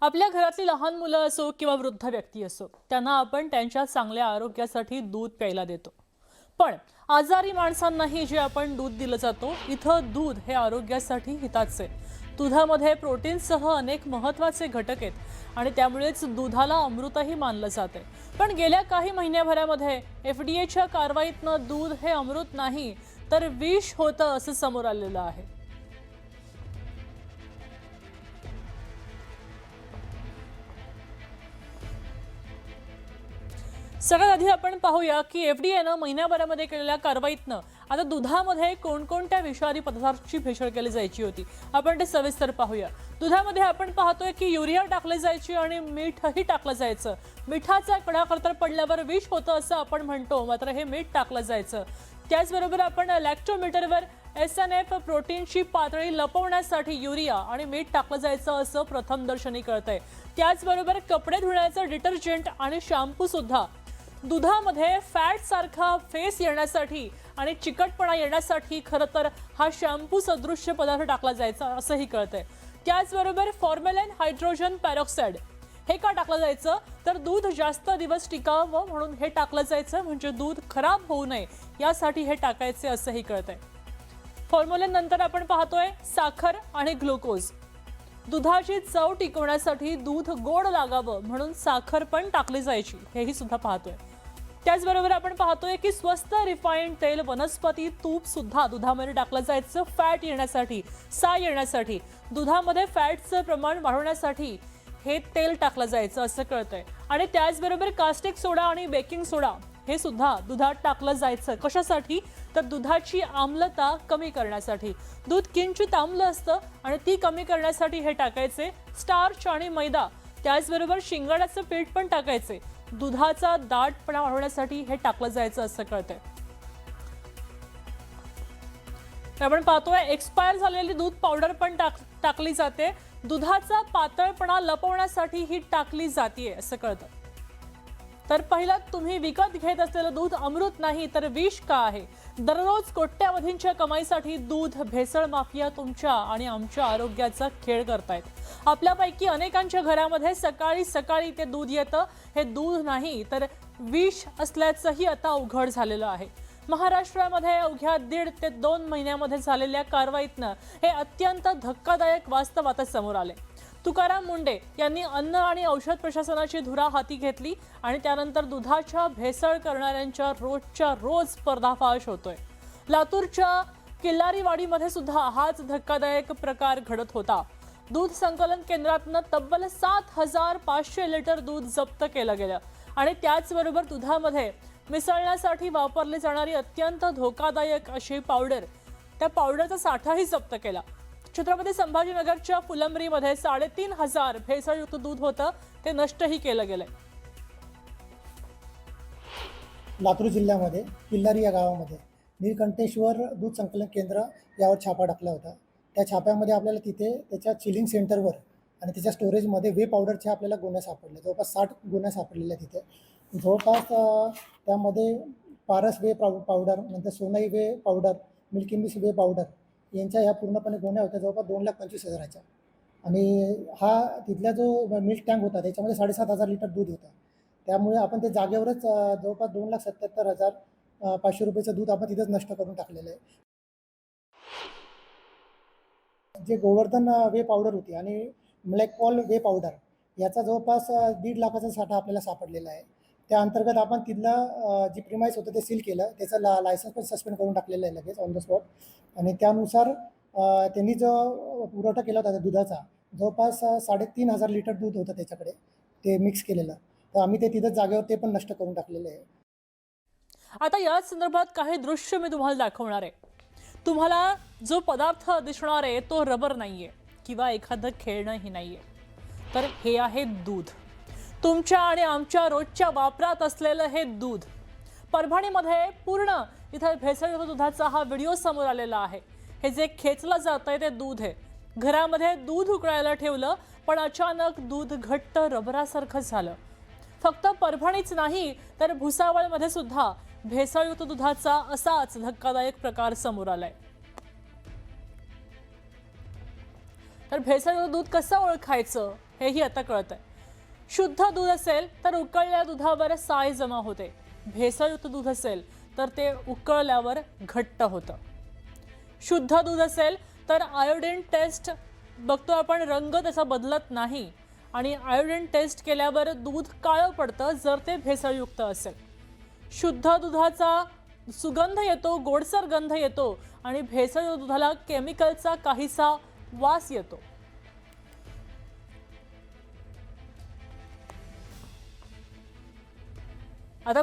आपल्या घरातली लहान मुलं असो किंवा वृद्ध व्यक्ती असो, त्यांना आपण त्यांच्या चांगल्या आरोग्यासाठी दूध प्यायला देतो. पण आजारी माणसांनाही जे आपण दूध दिलं जातो, इथं दूध हे आरोग्यासाठी हिताचे. दुधामध्ये प्रोटीनसह अनेक महत्त्वाचे घटक आहेत आणि त्यामुळेच दुधाला अमृतही मानलं जाते. पण गेल्या काही महिन्याभरामध्ये FDA कारवाईतनं दूध हे अमृत नाही तर विष होतं असं समोर आलेलं आहे. सगळ्यात आधी आपण पाहूया की एफडीएनं महिन्याभरामध्ये केलेल्या कारवाईतनं आता दुधामध्ये कोणकोणत्या विषारी पदार्थांची भेसळ केली जायची होती आपण ते सविस्तर पाहूया. दुधामध्ये आपण पाहतोय की युरिया टाकले जायची आणि मीठही टाकलं जायचं. मिठाचा कडा खरतर पडल्यावर विष होतं असं आपण म्हणतो, मात्र हे मीठ टाकलं जायचं. त्याचबरोबर आपण लॅक्टोमीटरवर SNF प्रोटीनची पातळी लपवण्यासाठी युरिया आणि मीठ टाकलं जायचं असं प्रथमदर्शनी कळतंय. त्याचबरोबर कपडे धुण्याचं डिटर्जंट आणि शॅम्पू सुद्धा दुधामध्ये फॅट सारखा फेस येण्यासाठी आणि चिकटपणा येण्यासाठी खरं तर हा शॅम्पू सदृश्य पदार्थ टाकला जायचा असंही कळतंय. त्याचबरोबर फॉर्मॅलिन हायड्रोजन पेरॉक्साईड हे का टाकलं जायचं तर दूध जास्त दिवस टिकावं म्हणून हे टाकलं जायचं, म्हणजे दूध खराब होऊ नये यासाठी हे टाकायचे असंही कळतंय. फॉर्मॅलिन नंतर आपण पाहतोय साखर आणि ग्लुकोज. दुधाची चव टिकवण्यासाठी दूध गोड लागावं म्हणून साखर पण टाकली जायची, हेही सुद्धा पाहतोय. त्याचबरोबर आपण पाहतोय की स्वस्त रिफाइंड तेल, वनस्पती तूप सुद्धा दुधामध्ये टाकलं जायचं फॅट येण्यासाठी, साय येण्यासाठी. दुधामध्ये फॅटचं प्रमाण वाढवण्यासाठी हे तेल टाकलं जायचं असं कळतंय. आणि त्याचबरोबर कास्टिक सोडा आणि बेकिंग सोडा हे सुद्धा दुधात टाकलं जायचं. कशासाठी तर दुधाची आम्लता कमी करण्यासाठी. दूध किंचित आम्ल असतं आणि ती कमी करण्यासाठी हे टाकायचे. स्टार्च आणि मैदा त्याचबरोबर शिंगाड्याचं पीठ पण टाकायचे. दुधाचा दाटपणा वाढवण्यासाठी हे टाकलं जायचं असं कळतंय. आपण पाहतोय एक्सपायर झालेली दूध पावडर पण टाकली जाते. दुधाचा पातळपणा लपवण्यासाठी ही टाकली जाते असं कळतं. तर पहिलं, तुम्ही विकत घेत असलेलं दूध अमृत नाही तर विष का आहे? दररोज कोट्यावधींच्या कमाईसाठी दूध भेसळ माफिया तुमच्या आणि आमच्या आरोग्याचा खेळ करतायत. आपल्यापैकी अनेकांच्या घरामध्ये सकाळी सकाळी ते दूध येतं. हे दूध नाही तर विष असल्याचंही आता उघड झालेलं आहे. महाराष्ट्रामध्ये अवघ्या 1.5 ते 2 महिन्यामध्ये झालेल्या कारवाईतनं हे अत्यंत धक्कादायक वास्तव आता समोर आले. तुकाराम मुंडे यांनी अन्न आणि औषध प्रशासनाची धुरा हाती घेतली आणि त्यानंतर दुधाच्या भेसळ करणाऱ्यांच्या रोजच्या रोज पर्दाफाश होतोय. लातूरच्या किल्लारीवाडीमध्ये सुद्धा हाच धक्कादायक प्रकार घडत होता. दूध संकलन केंद्रातनं तब्बल 7,500 लिटर दूध जप्त केलं गेलं आणि त्याचबरोबर दुधामध्ये मिसळण्यासाठी वापरली जाणारी अत्यंत धोकादायक अशी पावडर, त्या पावडरचा साठाही जप्त केला. छत्रपती संभाजीनगरच्या फुलंब्रीमध्ये 3,500 भेसळयुक्त दूध होतं, ते नष्टही केलं गेलंय. लातूर जिल्ह्यामध्ये किल्लारी या गावामध्ये नीलकंठेश्वर दूध संकलन केंद्र यावर छापा टाकला होता. त्या छाप्यामध्ये आपल्याला तिथे त्याच्या चिलिंग सेंटरवर आणि त्याच्या स्टोरेजमध्ये वे पावडरचे आपल्याला गोण्या सापडल्या. जवळपास 60 गोण्या सापडलेल्या तिथे. जवळपास त्यामध्ये पारस वे पावडर, नंतर सोनाई वे पावडर, मिल्की मिस वे पावडर यांच्या ह्या पूर्णपणे गोण्या होत्या जवळपास 2,25,000च्या. आणि हा तिथला जो मिल्क टँक होता त्याच्यामध्ये 7,500 लिटर दूध होतं. त्यामुळे आपण ते जागेवरच जवळपास 2,77,500 रुपयाचं दूध आपण तिथंच नष्ट करून टाकलेलं आहे. जे गोवर्धन वे पावडर होती आणि ब्लॅकपॉल वे पावडर याचा जवळपास 1.5 लाखाचा साठा आपल्याला सापडलेला आहे. त्या अंतर्गत आपण तिथलं जी प्रिमाइस होतं ते सील केलं. त्याचं लायसन्स पण सस्पेंड करून टाकलेलं आहे लगेच ऑन द स्पॉट. आणि त्यानुसार त्यांनी जो पुरवठा केला होता दुधाचा जवळपास 3,500 लिटर दूध होतं त्याच्याकडे ते मिक्स केलेलं. तर आम्ही ते तिथं जागेवर ते पण नष्ट करून टाकलेलं आहे. आता याच संदर्भात काही दृश्य मी तुम्हाला दाखवणार आहे. तुम्हाला जो पदार्थ दिसणार आहे तो रबर नाहीये किंवा एखादं खेळणंही नाहीये, तर हे आहे दूध. तुमच्या आणि आमच्या रोजच्या वापरात असलेलं हे दूध. परभणीमध्ये पूर्ण इथे भेसळयुक्त दुधाचा हा व्हिडिओ समोर आलेला आहे. हे जे खेचलं जातंय ते दूध आहे. घरामध्ये दूध उकळायला ठेवलं पण अचानक दूध घट्ट रबरासारखं झालं. फक्त परभणीच नाही तर भुसावळमध्ये सुद्धा भेसळयुक्त दुधाचा असाच धक्कादायक प्रकार समोर आलाय. तर भेसळयुक्त दूध कसं ओळखायचं हेही आता कळत आहे. शुद्ध दूध असेल तर उकळलेल्या दुधावर साय जमा होते. भेसळयुक्त दूध असेल तर ते उकळल्यावर घट्ट होतं. शुद्ध दूध असेल तर आयोडीन टेस्ट बघतो आपण, रंग त्याचा बदलत नाही आणि आयोडीन टेस्ट केल्यावर दूध काळं पडतं जर ते भेसळयुक्त असेल. शुद्ध दुधाचा सुगंध येतो, गोडसर गंध येतो आणि भेसळयुक्त दुधाला केमिकलचा काहीसा वास येतो. आता